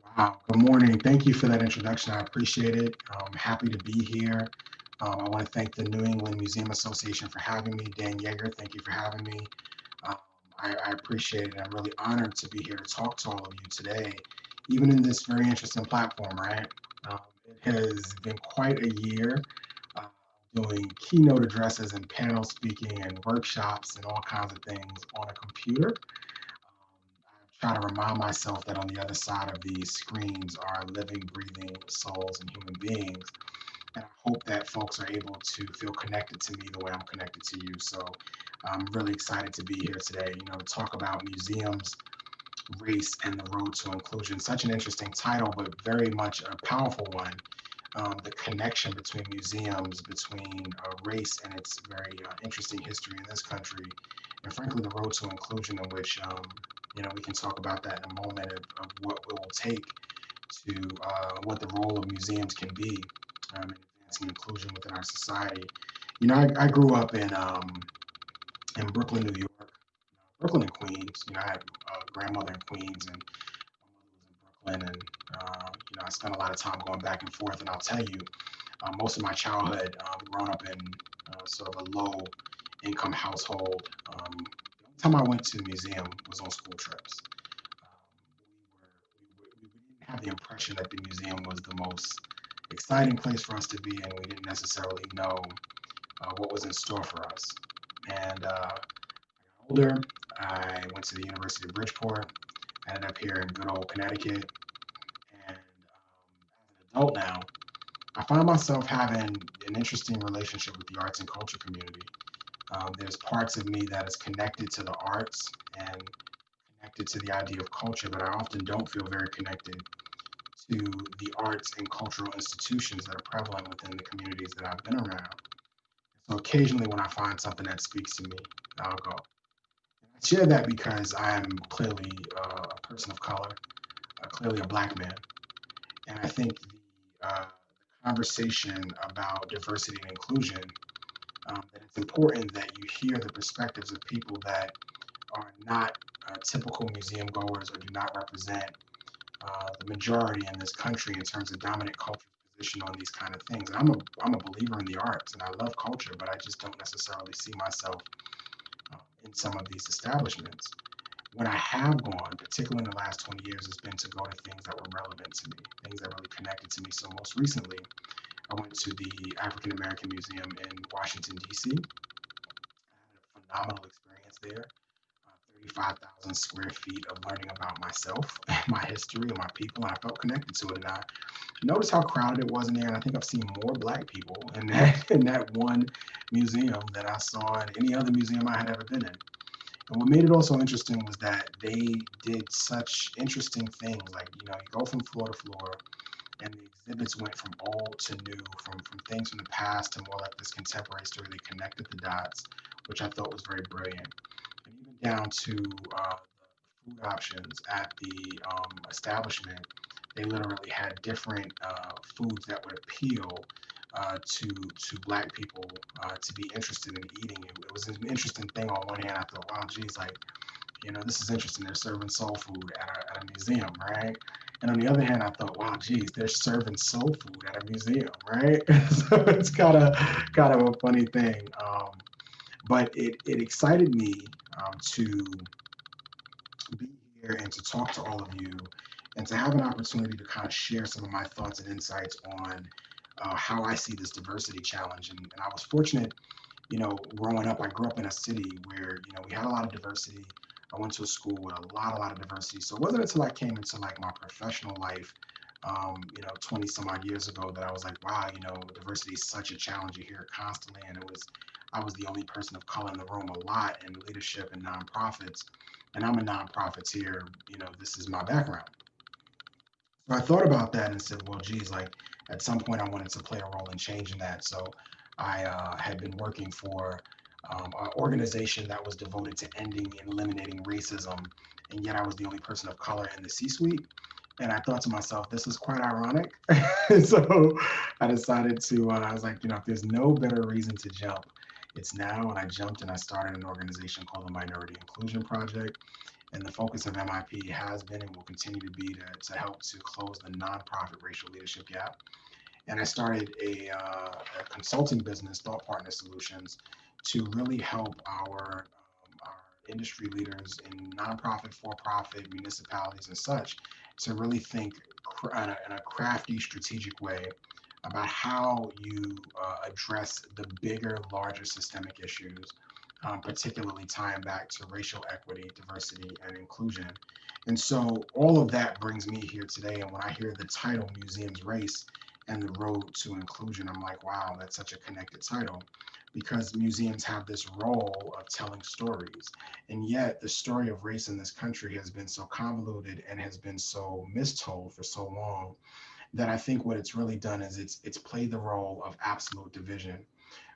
Wow. Good morning. Thank you for that introduction. I appreciate it. I'm happy to be here. I want to thank the New England Museum Association for having me. Dan Yeager, thank you for having me. Um, I appreciate it. I'm really honored to be here to talk to all of you today, even in this very interesting platform, right? Um, it has been quite a year uh, doing keynote addresses and panel speaking and workshops and all kinds of things on a computer. I try to remind myself that on the other side of these screens are living, breathing souls and human beings. And I hope that folks are able to feel connected to me the way I'm connected to you. So I'm really excited to be here today, to talk about museums, race, and the road to inclusion. Such an interesting title, but very much a powerful one. The connection between museums, between race and its very interesting history in this country, and frankly, the road to inclusion, in which we can talk about that in a moment of what it will take to what the role of museums can be in advancing inclusion within our society. I grew up in Brooklyn, New York, Brooklyn and Queens. I had a grandmother in Queens, and my mother was in Brooklyn, and I spent a lot of time going back and forth. And I'll tell you, most of my childhood, growing up in sort of a low income household, the only time I went to the museum was on school trips. We didn't have the impression that the museum was the most exciting place for us to be, and we didn't necessarily know what was in store for us. And older, I went to the University of Bridgeport, ended up here in good old Connecticut, and as an adult now, I find myself having an interesting relationship with the arts and culture community. There's parts of me that is connected to the arts and connected to the idea of culture, but I often don't feel very connected to the arts and cultural institutions that are prevalent within the communities that I've been around. So occasionally, when I find something that speaks to me, I'll go. I share that because I am clearly a person of color, clearly a black man, and I think the conversation about diversity and inclusion, that it's important that you hear the perspectives of people that are not typical museum goers or do not represent the majority in this country in terms of dominant culture's position on these kind of things. And I'm a believer in the arts and I love culture, but I just don't necessarily see myself in some of these establishments. When I have gone, particularly in the last 20 years, has been to go to things that were relevant to me, things that really connected to me. So most recently, I went to the African American Museum in Washington, D.C. I had a phenomenal experience there. 35,000 square feet of learning about myself, my history, and my people, and I felt connected to it. And I noticed how crowded it was in there, and I think I've seen more Black people in that one museum than I saw in any other museum I had ever been in. And what made it also interesting was that they did such interesting things. Like, you go from floor to floor, and the exhibits went from old to new, from things from the past to more like this contemporary story. They connected the dots, which I thought was very brilliant. And even down to the food options at the establishment, they literally had different foods that would appeal to Black people to be interested in eating it. It was an interesting thing. On one hand, I thought, wow, geez, like, this is interesting. They're serving soul food at a museum, right? And on the other hand, I thought, wow, geez, they're serving soul food at a museum, right? So it's kind of a funny thing. But it excited me to be here and to talk to all of you and to have an opportunity to kind of share some of my thoughts and insights on how I see this diversity challenge. And I was fortunate, growing up, I grew up in a city where, we had a lot of diversity. I went to a school with a lot of diversity. So it wasn't until I came into like my professional life, 20 some odd years ago that I was like, wow, diversity is such a challenge. You hear it constantly. And I was the only person of color in the room a lot in leadership and nonprofits. And I'm a nonprofits here. This is my background. So I thought about that and said, well, geez, like at some point I wanted to play a role in changing that. So I had been working for an organization that was devoted to ending and eliminating racism, and yet I was the only person of color in the C-suite. And I thought to myself, this is quite ironic. So I decided to, I was like, if there's no better reason to jump, it's now. And I jumped and I started an organization called the Minority Inclusion Project. And the focus of MIP has been and will continue to be to help to close the nonprofit racial leadership gap. And I started a consulting business, Thought Partner Solutions, to really help our industry leaders in nonprofit, for-profit, municipalities, and such to really think in a crafty, strategic way about how you address the bigger, larger systemic issues, particularly tying back to racial equity, diversity, and inclusion. And so all of that brings me here today. And when I hear the title, Museums Race and the Road to Inclusion, I'm like, wow, that's such a connected title because museums have this role of telling stories. And yet, the story of race in this country has been so convoluted and has been so mistold for so long that I think what it's really done is it's played the role of absolute division.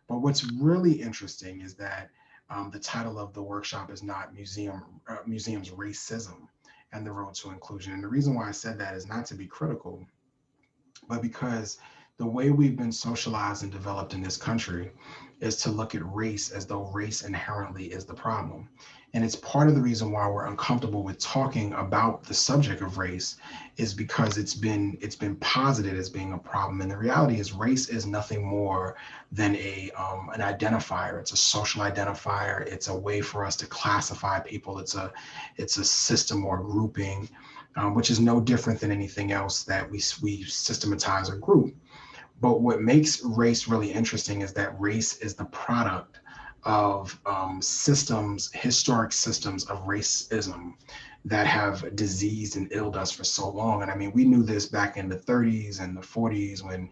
But what's really interesting is that the title of the workshop is not museums racism and the road to inclusion. And the reason why I said that is not to be critical, but because the way we've been socialized and developed in this country is to look at race as though race inherently is the problem. And it's part of the reason why we're uncomfortable with talking about the subject of race is because it's been posited as being a problem. And the reality is race is nothing more than an identifier. It's a social identifier. It's a way for us to classify people. It's a system or grouping, which is no different than anything else that we systematize or group. But what makes race really interesting is that race is the product of systems, historic systems of racism that have diseased and illed us for so long. And I mean, we knew this back in the 30s and the 40s when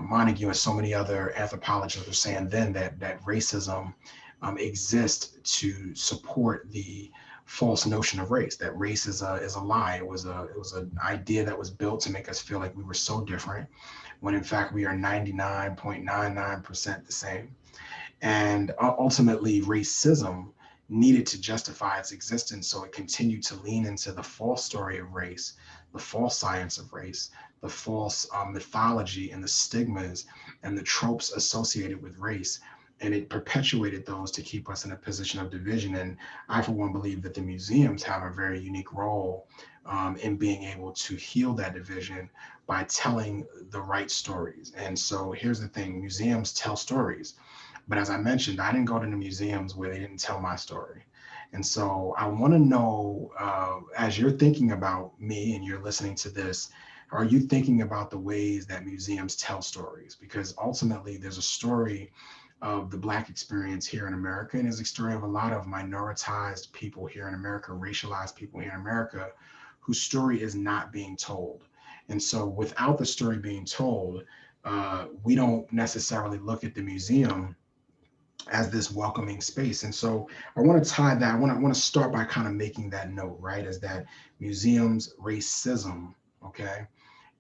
Montague and so many other anthropologists were saying then that racism exists to support the false notion of race. That race is a lie. It was an idea that was built to make us feel like we were so different when in fact we are 99.99% the same. And ultimately, racism needed to justify its existence, so it continued to lean into the false story of race, the false science of race, the false mythology and the stigmas and the tropes associated with race. And it perpetuated those to keep us in a position of division. And I, for one, believe that the museums have a very unique role in being able to heal that division by telling the right stories. And so here's the thing, museums tell stories. But as I mentioned, I didn't go to the museums where they didn't tell my story. And so I want to know, as you're thinking about me and you're listening to this, are you thinking about the ways that museums tell stories? Because ultimately, there's a story of the Black experience here in America, and there's a story of a lot of minoritized people here in America, racialized people here in America, whose story is not being told. And so, without the story being told, we don't necessarily look at the museum as this welcoming space. And so I want to tie that, I want to start by kind of making that note, right? Is that museums racism, okay?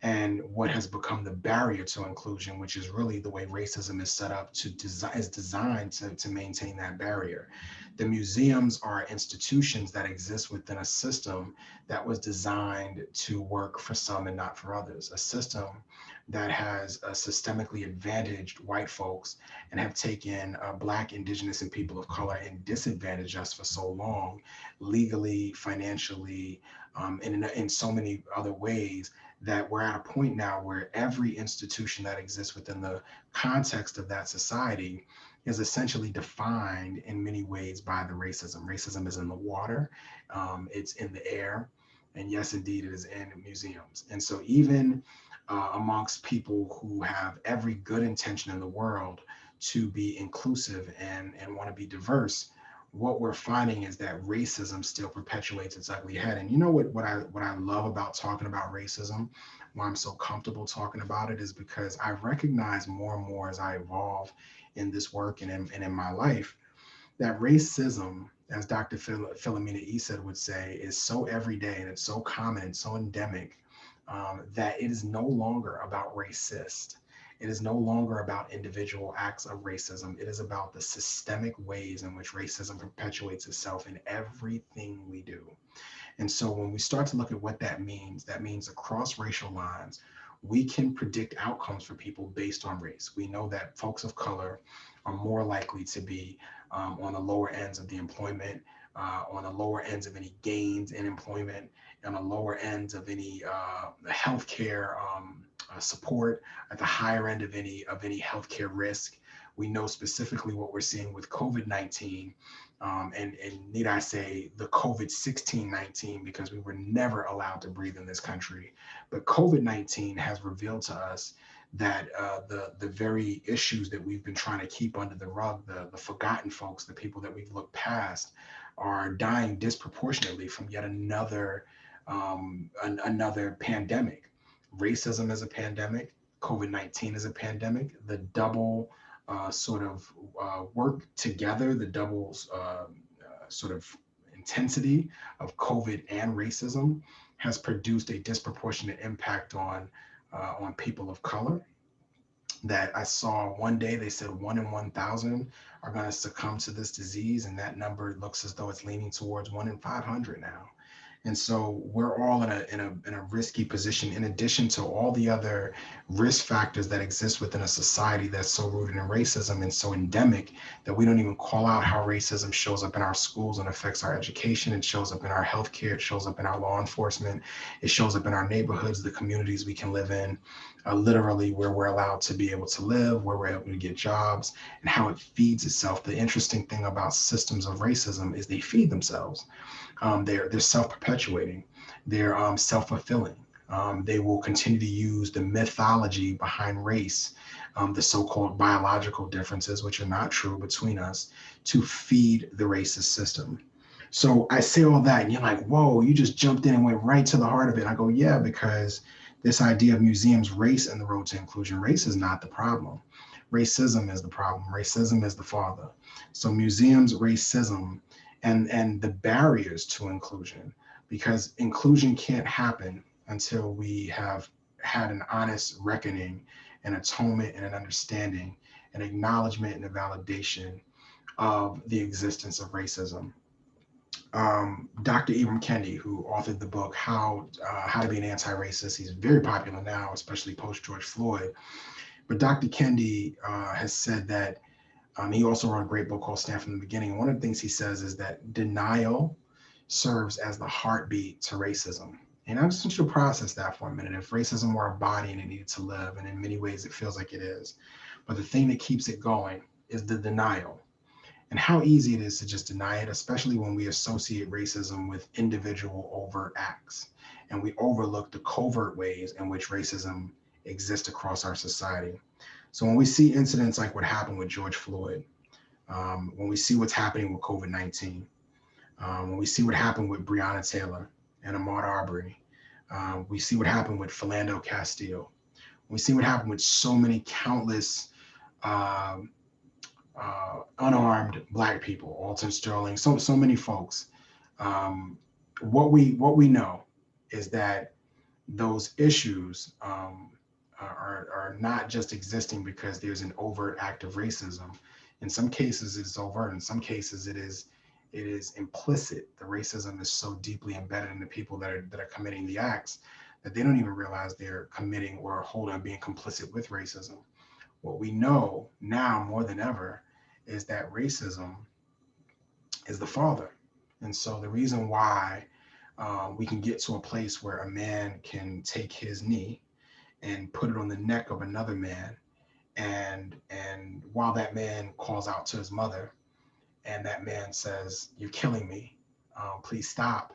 And what has become the barrier to inclusion, which is really the way racism is set up to design is designed to maintain that barrier. The museums are institutions that exist within a system that was designed to work for some and not for others. A system that has systemically advantaged white folks and have taken Black, Indigenous, and people of color and disadvantaged us for so long, legally, financially, and in so many other ways, that we're at a point now where every institution that exists within the context of that society is essentially defined in many ways by the racism. Racism is in the water, it's in the air, and yes, indeed, it is in museums. And so, even amongst people who have every good intention in the world to be inclusive and want to be diverse, what we're finding is that racism still perpetuates its ugly head. And you know what I love about talking about racism, why I'm so comfortable talking about it, is because I recognize more and more as I evolve in this work and in my life that racism, as Dr. Philomena Issa would say, is so everyday and it's so common and so endemic that it is no longer about racist. It is no longer about individual acts of racism. It is about the systemic ways in which racism perpetuates itself in everything we do. And so when we start to look at what that means across racial lines, we can predict outcomes for people based on race. We know that folks of color are more likely to be on the lower ends of the employment on the lower ends of any gains in employment, on the lower ends of any healthcare support, at the higher end of any healthcare risk. We know specifically what we're seeing with COVID-19, and need I say the COVID-16-19, because we were never allowed to breathe in this country. But COVID-19 has revealed to us that the very issues that we've been trying to keep under the rug, the forgotten folks, the people that we've looked past, are dying disproportionately from yet another pandemic. Racism is a pandemic. COVID-19 is a pandemic. The double sort of work together, the double sort of intensity of COVID and racism has produced a disproportionate impact on people of color. That I saw one day, they said 1 in 1,000 are going to succumb to this disease, and that number looks as though it's leaning towards 1 in 500 now. And so we're all in a risky position, in addition to all the other risk factors that exist within a society that's so rooted in racism and so endemic that we don't even call out how racism shows up in our schools and affects our education. It shows up in our healthcare. It shows up in our law enforcement. It shows up in our neighborhoods, the communities we can live in, literally where we're allowed to be able to live, where we're able to get jobs, and how it feeds itself. The interesting thing about systems of racism is they feed themselves. They're self-perpetuating, they're self-fulfilling. They will continue to use the mythology behind race, the so-called biological differences, which are not true between us, to feed the racist system. So I say all that, and you're like, whoa, you just jumped in and went right to the heart of it. I go, yeah, because this idea of museums, race, and the road to inclusion, race is not the problem. Racism is the problem. Racism is the father. So museums, racism, and the barriers to inclusion, because inclusion can't happen until we have had an honest reckoning, an atonement, and an understanding, an acknowledgement and a validation of the existence of racism. Dr. Ibram Kendi, who authored the book How to Be an Anti-Racist, he's very popular now, especially post George Floyd. But Dr. Kendi has said that he also wrote a great book called Stand from the Beginning. And one of the things he says is that denial serves as the heartbeat to racism. And I just want you to process that for a minute. If racism were a body and it needed to live, and in many ways it feels like it is, but the thing that keeps it going is the denial. And how easy it is to just deny it, especially when we associate racism with individual overt acts. And we overlook the covert ways in which racism exists across our society. So when we see incidents like what happened with George Floyd, when we see what's happening with COVID-19, when we see what happened with Breonna Taylor and Ahmaud Arbery, we see what happened with Philando Castile, we see what happened with so many countless unarmed Black people, Alton Sterling, so many folks. What we know is that those issues are not just existing because there's an overt act of racism. In some cases, it's overt. In some cases, it is implicit. The racism is so deeply embedded in the people that are committing the acts that they don't even realize they're committing or hold on being complicit with racism. What we know now more than ever is that racism is the father. And so the reason why we can get to a place where a man can take his knee and put it on the neck of another man, and while that man calls out to his mother, and that man says, "You're killing me, please stop,"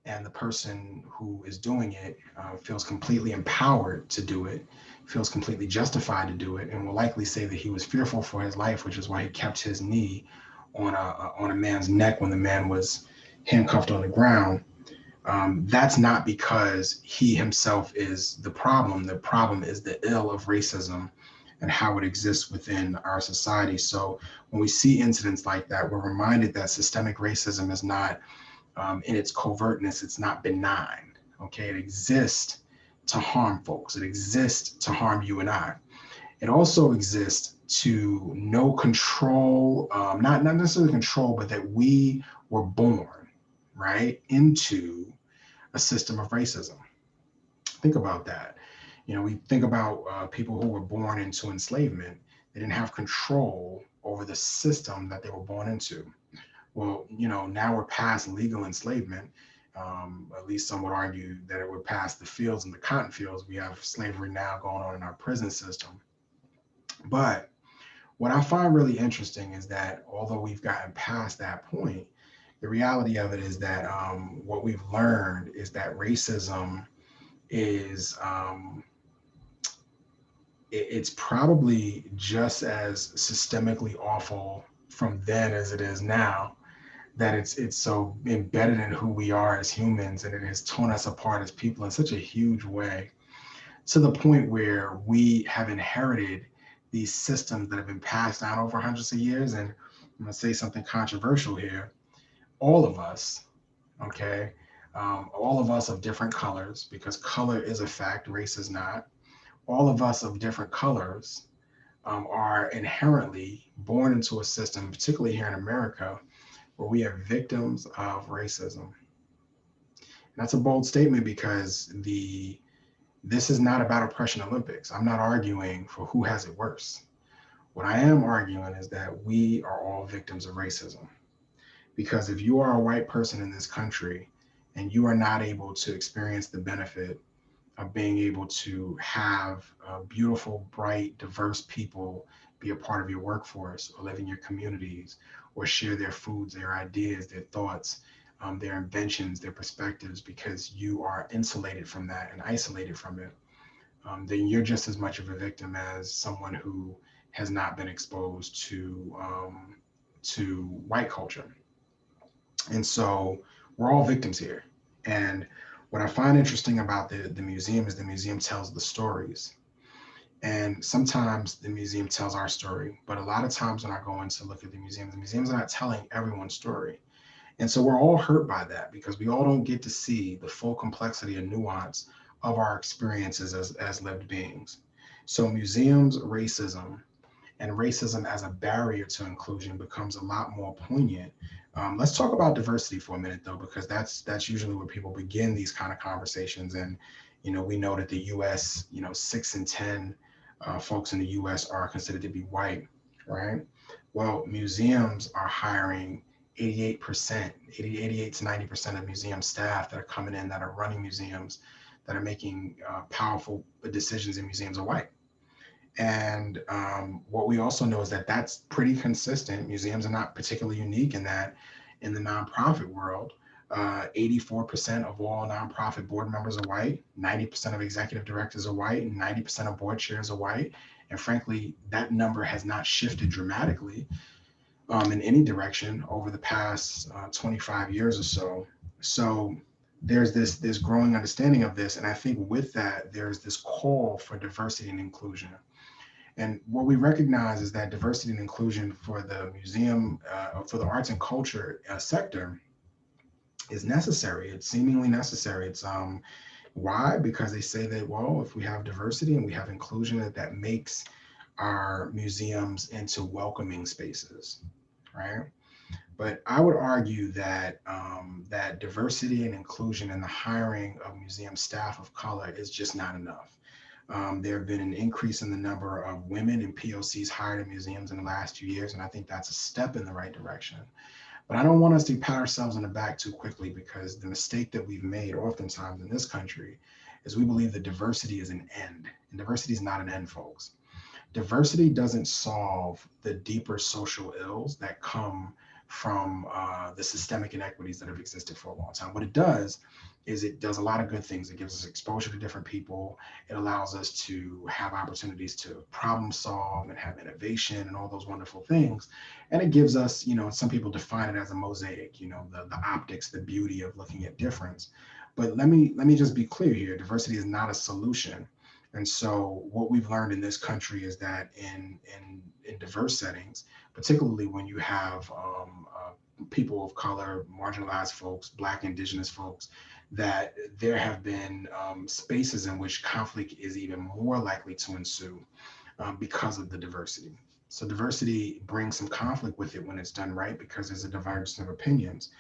and the person who is doing it feels completely empowered to do it, feels completely justified to do it, and will likely say that he was fearful for his life, which is why he kept his knee on a man's neck when the man was handcuffed on the ground. That's not because he himself is the problem. The problem is the ill of racism and how it exists within our society. So when we see incidents like that, we're reminded that systemic racism is not, in its covertness, it's not benign. Okay, it exists to harm folks. It exists to harm you and I. It also exists to no control, not necessarily control, but that we were born, right, into a system of racism. Think about that. You know, we think about people who were born into enslavement. They didn't have control over the system that they were born into. Well, now we're past legal enslavement. At least some would argue that we're past the fields and the cotton fields. We have slavery now going on in our prison system. But what I find really interesting is that although we've gotten past that point, the reality of it is that what we've learned is that racism is it's probably just as systemically awful from then as it is now. That it's so embedded in who we are as humans, and it has torn us apart as people in such a huge way, to the point where we have inherited these systems that have been passed down over hundreds of years. And I'm going to say something controversial here. All of us, okay, all of us of different colors, because color is a fact, race is not. All of us of different colors are inherently born into a system, particularly here in America, where we are victims of racism. And that's a bold statement because this is not about oppression Olympics. I'm not arguing for who has it worse. What I am arguing is that we are all victims of racism. Because if you are a white person in this country and you are not able to experience the benefit of being able to have beautiful, bright, diverse people be a part of your workforce or live in your communities or share their foods, their ideas, their thoughts, their inventions, their perspectives, because you are insulated from that and isolated from it, then you're just as much of a victim as someone who has not been exposed to white culture. And so we're all victims here. And what I find interesting about the museum is the museum tells the stories. And sometimes the museum tells our story, but a lot of times when I go in to look at the museums are not telling everyone's story. And so we're all hurt by that because we all don't get to see the full complexity and nuance of our experiences as lived beings. So museums, racism as a barrier to inclusion becomes a lot more poignant. Let's talk about diversity for a minute, though, because that's usually where people begin these kind of conversations. And we know that the U.S., 6 in 10 folks in the U.S. are considered to be white, right? Well, museums are hiring 88%, 88 to 90% of museum staff that are coming in, that are running museums, that are making powerful decisions in museums are white. And what we also know is that that's pretty consistent. Museums are not particularly unique in that. In the nonprofit world, 84% of all nonprofit board members are white, 90% of executive directors are white, and 90% of board chairs are white. And frankly, that number has not shifted dramatically in any direction over the past 25 years or so. So there's this growing understanding of this. And I think with that, there's this call for diversity and inclusion. And what we recognize is that diversity and inclusion for the museum, for the arts and culture sector, is necessary. It's seemingly necessary. It's why? Because they say that, well, if we have diversity and we have inclusion, that makes our museums into welcoming spaces, right? But I would argue that that diversity and inclusion in the hiring of museum staff of color is just not enough. There have been an increase in the number of women and POCs hired in museums in the last few years, and I think that's a step in the right direction. But I don't want us to pat ourselves on the back too quickly, because the mistake that we've made oftentimes in this country is we believe that diversity is an end, and diversity is not an end, folks. Diversity doesn't solve the deeper social ills that come from the systemic inequities that have existed for a long time. What it does is it does a lot of good things. It gives us exposure to different people. It allows us to have opportunities to problem solve and have innovation and all those wonderful things. And it gives us, some people define it as a mosaic, the optics, the beauty of looking at difference. But let me just be clear here. Diversity is not a solution. And so what we've learned in this country is that in diverse settings, particularly when you have people of color, marginalized folks, Black, Indigenous folks, that there have been spaces in which conflict is even more likely to ensue because of the diversity. So diversity brings some conflict with it when it's done right, because there's a divergence of opinions.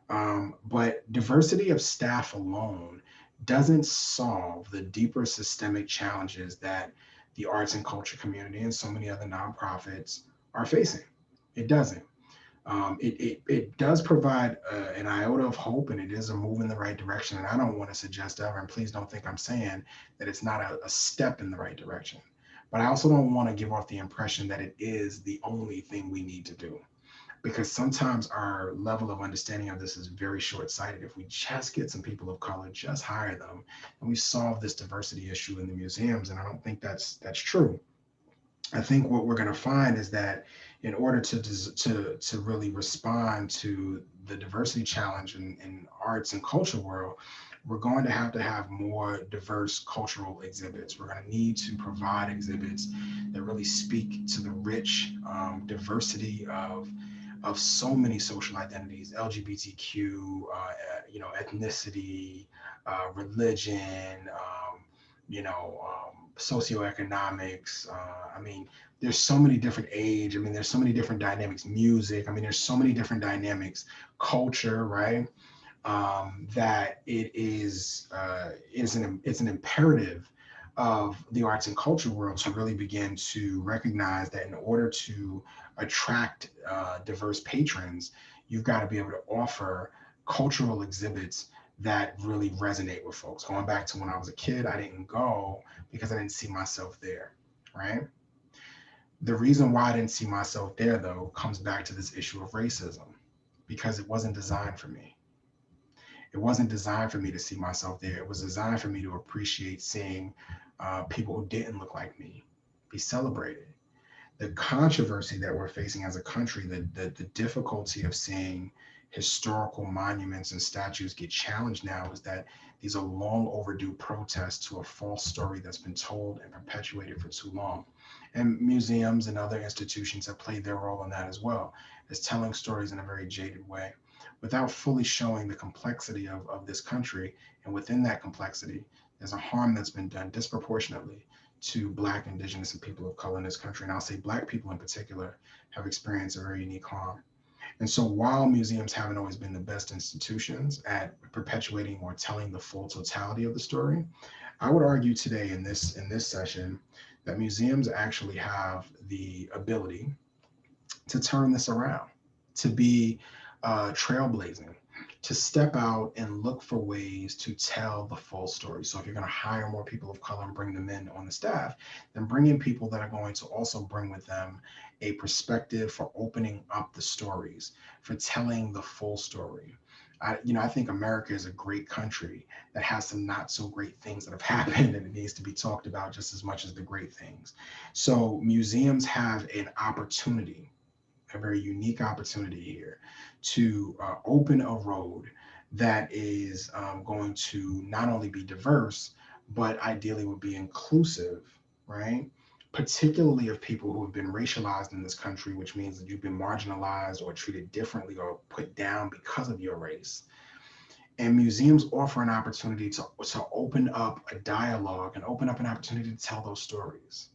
But diversity of staff alone doesn't solve the deeper systemic challenges that the arts and culture community and so many other nonprofits are facing. It doesn't. It does provide an iota of hope, and it is a move in the right direction. And I don't want to suggest ever, and please don't think I'm saying that it's not a step in the right direction. But I also don't want to give off the impression that it is the only thing we need to do, because sometimes our level of understanding of this is very short-sighted. If we just get some people of color, just hire them, and we solve this diversity issue in the museums, and I don't think that's true. I think what we're going to find is that in order to really respond to the diversity challenge in arts and culture world, we're going to have more diverse cultural exhibits. We're going to need to provide exhibits that really speak to the rich diversity of so many social identities, LGBTQ, ethnicity, religion, socioeconomics. I mean, there's so many different age. I mean, there's so many different dynamics. Music. I mean, there's so many different dynamics. Culture, right? That it's an imperative of the arts and culture world to really begin to recognize that in order to attract diverse patrons, you've got to be able to offer cultural exhibits that really resonate with folks. Going back to when I was a kid, I didn't go because I didn't see myself there, right? The reason why I didn't see myself there, though, comes back to this issue of racism, because it wasn't designed for me. It wasn't designed for me to see myself there. It was designed for me to appreciate seeing people who didn't look like me be celebrated. The controversy that we're facing as a country, the difficulty of seeing historical monuments and statues get challenged now, is that these are long overdue protests to a false story that's been told and perpetuated for too long. And museums and other institutions have played their role in that as well, as telling stories in a very jaded way without fully showing the complexity of this country. And within that complexity, there's a harm that's been done disproportionately to Black, Indigenous, and people of color in this country. And I'll say Black people in particular have experienced a very unique harm. And so while museums haven't always been the best institutions at perpetuating or telling the full totality of the story, I would argue today in this session that museums actually have the ability to turn this around, to be trailblazing, to step out and look for ways to tell the full story. So if you're going to hire more people of color and bring them in on the staff, then bring in people that are going to also bring with them a perspective for opening up the stories, for telling the full story. I think America is a great country that has some not so great things that have happened, and it needs to be talked about just as much as the great things. So museums have an opportunity, a very unique opportunity here, to open a road that is going to not only be diverse, but ideally would be inclusive, right? Particularly of people who have been racialized in this country, which means that you've been marginalized or treated differently or put down because of your race. And museums offer an opportunity to open up a dialogue and open up an opportunity to tell those stories.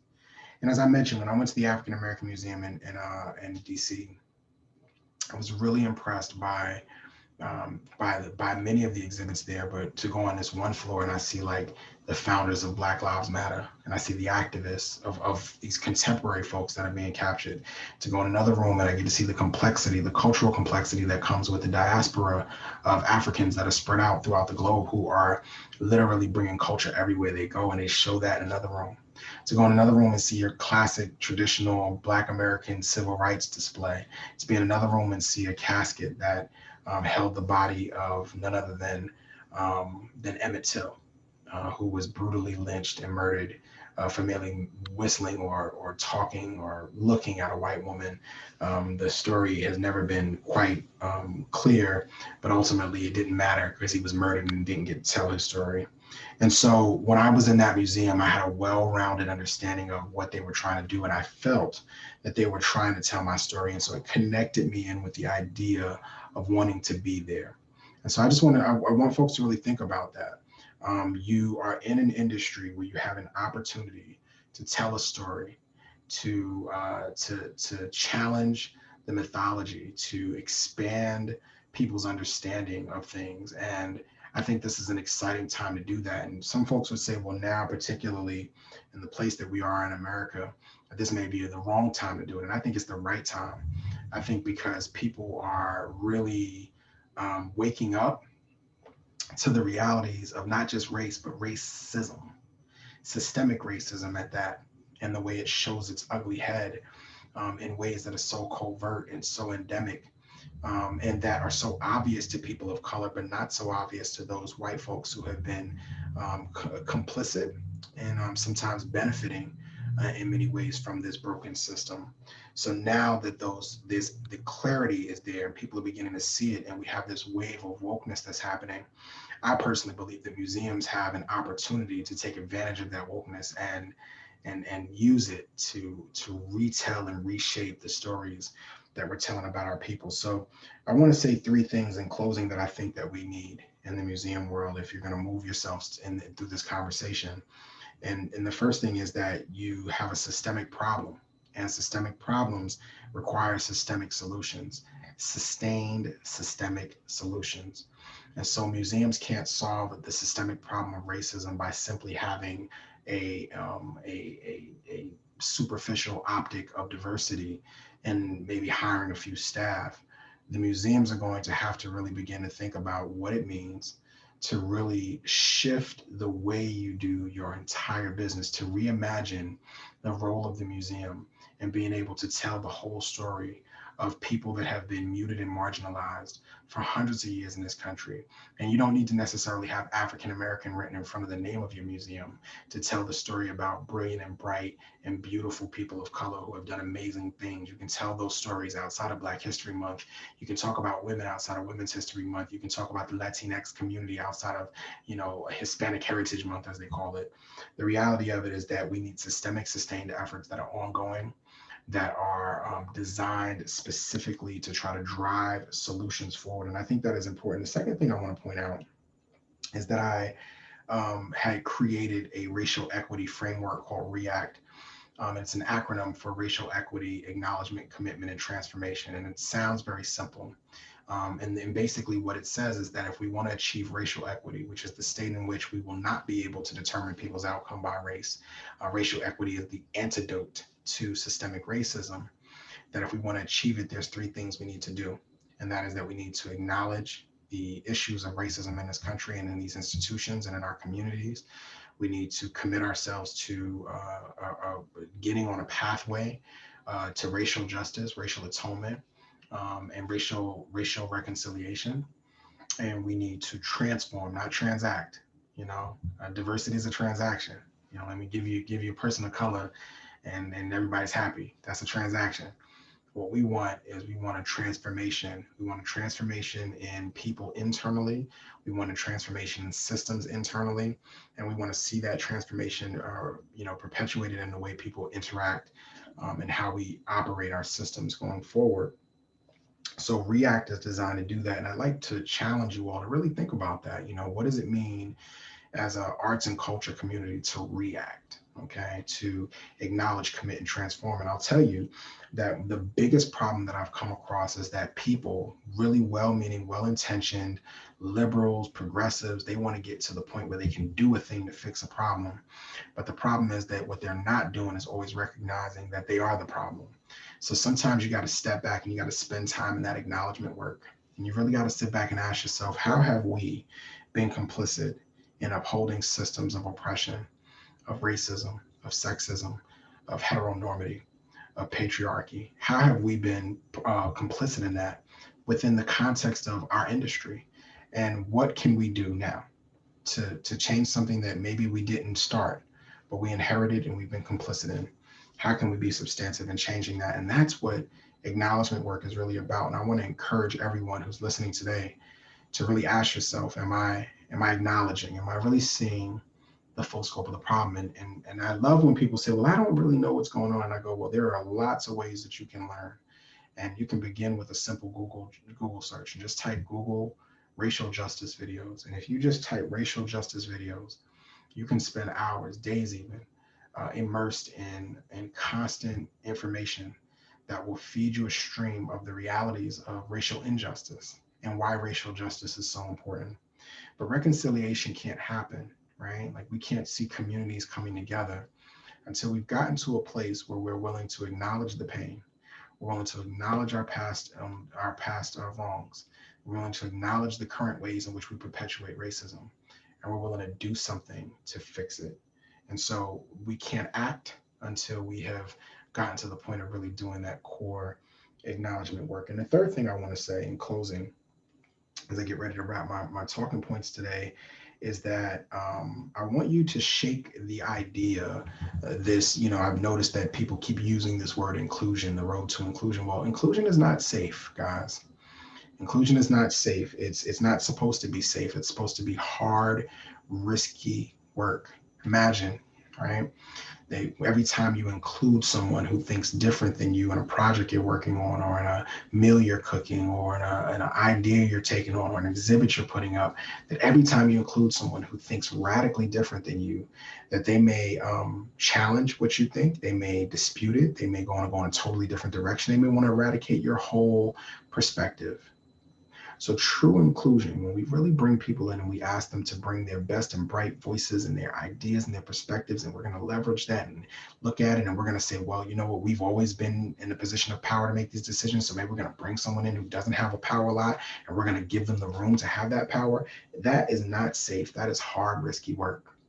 And as I mentioned, when I went to the African American Museum in DC, I was really impressed by many of the exhibits there. But to go on this one floor and I see like the founders of Black Lives Matter, and I see the activists of these contemporary folks that are being captured. To go in another room and I get to see the complexity, the cultural complexity that comes with the diaspora of Africans that are spread out throughout the globe, who are literally bringing culture everywhere they go, and they show that in another room. To go in another room and see your classic traditional Black American civil rights display. To be in another room and see a casket that held the body of none other than Emmett Till, who was brutally lynched and murdered for merely whistling or talking or looking at a white woman. The story has never been quite clear, but ultimately it didn't matter because he was murdered and didn't get to tell his story. And so when I was in that museum, I had a well-rounded understanding of what they were trying to do, and I felt that they were trying to tell my story. And so it connected me in with the idea of wanting to be there. And so I want folks to really think about that. You are in an industry where you have an opportunity to tell a story, to challenge the mythology, to expand people's understanding of things. And I think this is an exciting time to do that. And some folks would say, well, now, particularly in the place that we are in America, this may be the wrong time to do it. And I think it's the right time, I think because people are really waking up to the realities of not just race, but racism, systemic racism at that, and the way it shows its ugly head in ways that are so covert and so endemic, and that are so obvious to people of color, but not so obvious to those white folks who have been complicit and sometimes benefiting in many ways from this broken system. So now that the clarity is there, people are beginning to see it, and we have this wave of wokeness that's happening. I personally believe that museums have an opportunity to take advantage of that wokeness and use it to retell and reshape the stories that we're telling about our people. So I want to say three things in closing that I think that we need in the museum world if you're going to move yourselves through this conversation. And the first thing is that you have a systemic problem, and systemic problems require systemic solutions, sustained systemic solutions. And so museums can't solve the systemic problem of racism by simply having a superficial optic of diversity and maybe hiring a few staff. The museums are going to have to really begin to think about what it means to really shift the way you do your entire business, to reimagine the role of the museum and being able to tell the whole story of people that have been muted and marginalized for hundreds of years in this country. And you don't need to necessarily have African American written in front of the name of your museum to tell the story about brilliant and bright and beautiful people of color who have done amazing things. You can tell those stories outside of Black History Month. You can talk about women outside of Women's History Month. You can talk about the Latinx community outside of, Hispanic Heritage Month, as they call it. The reality of it is that we need systemic, sustained efforts that are ongoing, that are designed specifically to try to drive solutions forward. And I think that is important. The second thing I want to point out is that I had created a racial equity framework called REACT. It's an acronym for Racial Equity, Acknowledgement, Commitment, and Transformation. And it sounds very simple. And basically what it says is that if we want to achieve racial equity, which is the state in which we will not be able to determine people's outcome by race, racial equity is the antidote to systemic racism, that if we want to achieve it, there's three things we need to do. And that is that we need to acknowledge the issues of racism in this country and in these institutions and in our communities. We need to commit ourselves to getting on a pathway to racial justice, racial atonement, and racial reconciliation. And we need to transform, not transact. Diversity is a transaction. Let me give you a person of color, and everybody's happy. That's a transaction. What we want is we want a transformation. We want a transformation in people internally. We want a transformation in systems internally, and we want to see that transformation, perpetuated in the way people interact, and how we operate our systems going forward. So React is designed to do that, and I'd like to challenge you all to really think about that. What does it mean as an arts and culture community to react, okay, to acknowledge, commit, and transform? And I'll tell you that the biggest problem that I've come across is that people, really well-meaning, well-intentioned, liberals, progressives, they want to get to the point where they can do a thing to fix a problem. But the problem is that what they're not doing is always recognizing that they are the problem. So sometimes you got to step back and you got to spend time in that acknowledgement work. And you really got to sit back and ask yourself, how have we been complicit in upholding systems of oppression, of racism, of sexism, of heteronormity, of patriarchy? How have we been complicit in that within the context of our industry? And what can we do now to change something that maybe we didn't start, but we inherited and we've been complicit in? How can we be substantive in changing that? And that's what acknowledgement work is really about. And I want to encourage everyone who's listening today to really ask yourself, am I acknowledging? Am I really seeing the full scope of the problem? And I love when people say, well, I don't really know what's going on. And I go, well, there are lots of ways that you can learn. And you can begin with a simple Google search and just type Google racial justice videos. And if you just type racial justice videos, you can spend hours, days even, immersed in constant information that will feed you a stream of the realities of racial injustice and why racial justice is so important. But reconciliation can't happen, right? Like, we can't see communities coming together until we've gotten to a place where we're willing to acknowledge the pain, We're willing to acknowledge our past wrongs. We're willing to acknowledge the current ways in which we perpetuate racism, and we're willing to do something to fix it. And so we can't act until we have gotten to the point of really doing that core acknowledgement work. And the third thing I want to say in closing, as I get ready to wrap my talking points today, is that I want you to shake the idea. I've noticed that people keep using this word inclusion, the road to inclusion. Well, inclusion is not safe, guys. Inclusion is not safe. It's not supposed to be safe. It's supposed to be hard, risky work. Imagine, right? Every time you include someone who thinks different than you in a project you're working on, or in a meal you're cooking, or in an idea you're taking on, or an exhibit you're putting up, that every time you include someone who thinks radically different than you, that they may challenge what you think, they may dispute it, they may go in a totally different direction, they may want to eradicate your whole perspective. So true inclusion, when we really bring people in and we ask them to bring their best and bright voices and their ideas and their perspectives, and we're going to leverage that and look at it, and we're going to say, well, you know what, we've always been in a position of power to make these decisions, so maybe we're going to bring someone in who doesn't have a power a lot, and we're going to give them the room to have that power. That is not safe. That is hard, risky work.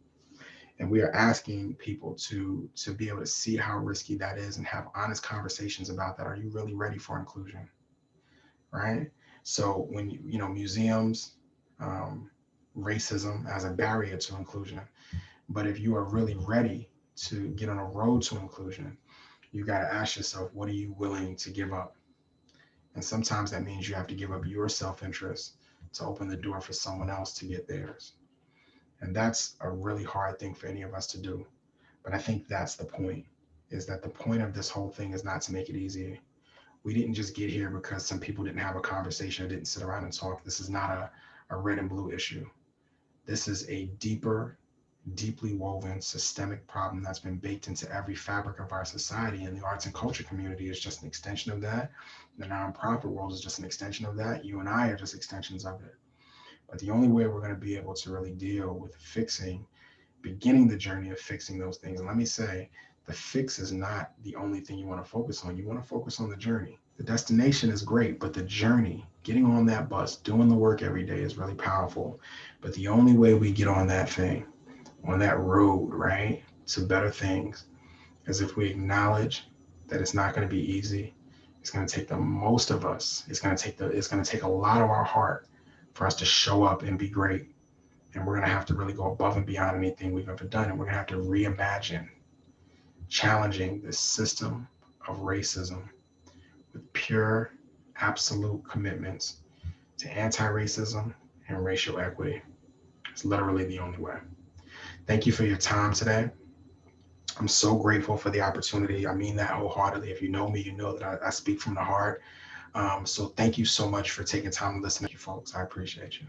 And we are asking people to be able to see how risky that is and have honest conversations about that. Are you really ready for inclusion? Right? So when museums, um, racism as a barrier to inclusion, but if you are really ready to get on a road to inclusion, you got to ask yourself, what are you willing to give up? And sometimes that means you have to give up your self-interest to open the door for someone else to get theirs. And that's a really hard thing for any of us to do. But I think that's the point, is that the point of this whole thing is not to make it easy. We didn't just get here because some people didn't have a conversation or didn't sit around and talk. This is not a red and blue issue. This is a deeper, deeply woven systemic problem that's been baked into every fabric of our society. And the arts and culture community is just an extension of that. The nonprofit world is just an extension of that. You and I are just extensions of it. But the only way we're going to be able to really deal with beginning the journey of fixing those things. And let me say, the fix is not the only thing you want to focus on. You want to focus on the journey. The destination is great, but the journey, getting on that bus, doing the work every day is really powerful. But the only way we get on that thing, on that road, right, to better things, is if we acknowledge that it's not going to be easy. It's going to take the most of us. It's going to take a lot of our heart for us to show up and be great. And we're going to have to really go above and beyond anything we've ever done. And we're going to have to reimagine challenging this system of racism with pure, absolute commitments to anti-racism and racial equity. It's literally the only way. Thank you for your time today. I'm so grateful for the opportunity. I mean that wholeheartedly. If you know me, you know that I speak from the heart. So thank you so much for taking time to listen to you folks. I appreciate you.